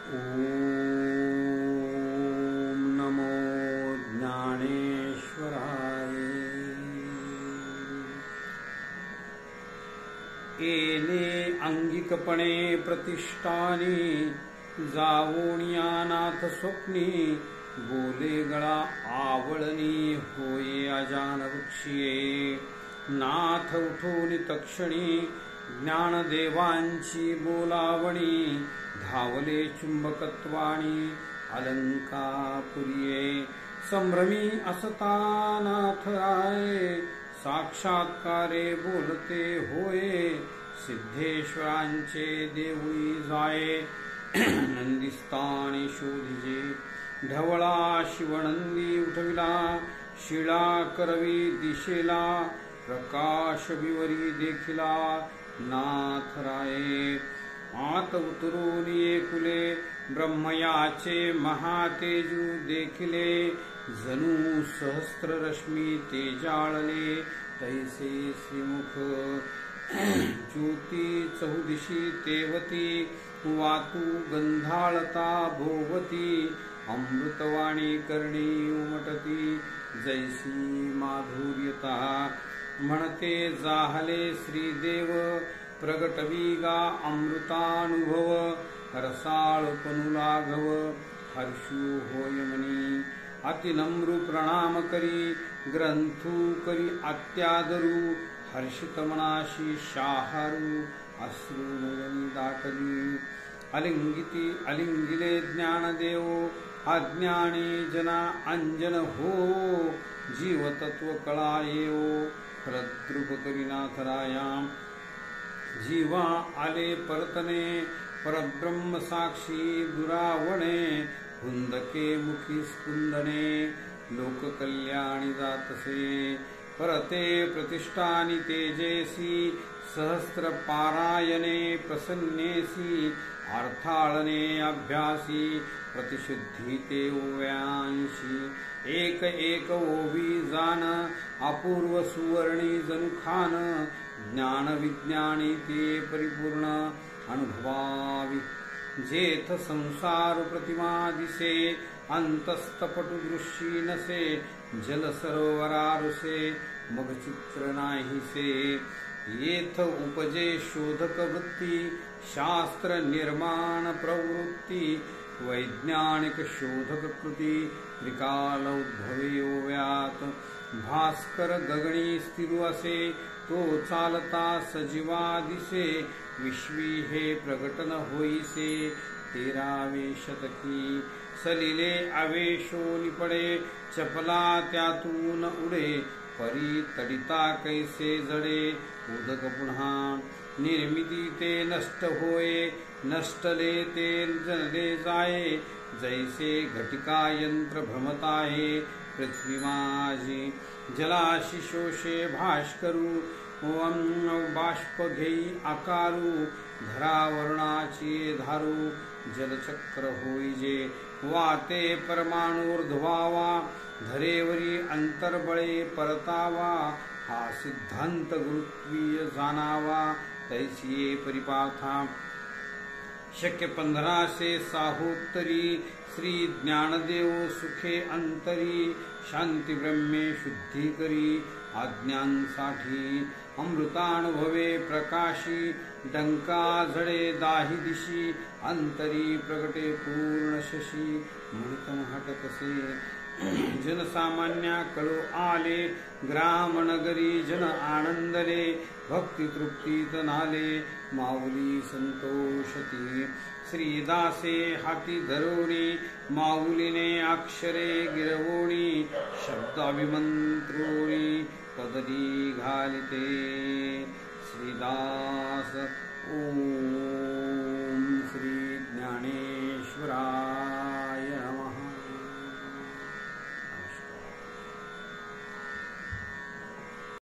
ओम नमो ज्ञानेश्वराय। एने अंगिकपणे प्रतिष्ठानी जावोनिया नाथ स्वप्नी बोले गळा आवळणी होये अजान वृक्षिये नाथ उठून तक्षणी ज्ञानदेवांची बोलावणी धावले चुंबकत्वाणी अलंकापुरिये संभ्रमी असता नाथराय साक्षात्कारे बोलते होये सिद्धेश्वरांचे देऊळी जाये नंदिस्थानी शोधिजे ढवळा शिवनंदी उठविला शिळा करवी दिशेला प्रकाश विवरी देखिला नाथराये आत उतरून येकुले ब्रह्मयाचे महातेजू देखिले जणू सहस्त्र रश्मी तेजाळले तैसे श्रीमुख ज्योती चहुदिशी तेवती वातू गंधाळता भोवती अमृतवाणी करणी उमटती जैसी माधुर्यता म्हणते जाहले श्रीदेव प्रगटविगा अमृतानुभव रसाळपणू लाघव हर्षू होय मनी अतिनम्रू प्रणाम करी ग्रंथू करी अत्यादरू हर्षित मनाशी शाहारू अश्रू नयनी दाटली अलिंगिती अलिंगिले ज्ञानदेव अज्ञानी जना अंजन हो जीवतत्व कळा येओ फलद्रुप करीनाथरायाम जीवा आले परतने परब्रह्म साक्षी दुरावणे हुंदके मुखी स्कुंदने लोककल्याणी जातसे परते प्रतिष्ठानी तेजेसी सहस्त्र पारायणे प्रसन्नेसी अर्थाळने अभ्यासी प्रतिशुद्धी ते ओव्यांशी एक एक ओवी जान अपूर्व सुवर्णी जनुखान ज्ञान विज्ञानी ते परिपूर्ण अनुभवावी जेथ संसार प्रतिमा दिसे अंतस्तपटु दृष्टी नसे जल सरोवरारुसे मग चित्र नाहीसे येथ उपजे शोधक वृत्ती शास्त्र निर्माण प्रवृत्ती वैज्ञानिक शोधक कृती त्रिकाल उद्भवे ओव्यात भास्कर गगणी स्थिर असे तो चालता सजीवा दिसे विश्वी हे प्रगटन होईसे 13वे शतकी सलिले आवेशो निपडे चपला त्यातून उडे परी तडिता कैसे जडे उदक पुन्हा निर्मिती ते नष्ट होये नष्टले ते जनले जाये जैसे घटिका यंत्र भ्रमताहे पृथ्वी माझी जलाशी शोषे भास्करू बाष्प घेई आकारू धरावरणाची धारू जलचक्र होईजे वाते परमाणूर्ध्वावा धरेवरी अंतर्बळे परतावा हा सिद्धांत गुरुत्वीय जाणावा तैसिये परिपाथा शक्य 1500 साहोत्तरी श्री ज्ञानदेव सुखे अंतरी शांती ब्रह्मे शुद्धी करी आज्ञांसाठी अमृतानुभवे प्रकाशी डंका झडे दाही दिशी अंतरी प्रगटे पूर्ण शशी मुळितम हटकसे जनसामान्या कळो आले ग्राम नगरी जन आनंदले भक्ती तृप्तीत नाले माऊली संतोषती श्रीदासे हाती धरोणी माऊलीने अक्षरे गिरवोणी शब्दाभिमंत्रोणी पदरी घालिते श्रीदास ओ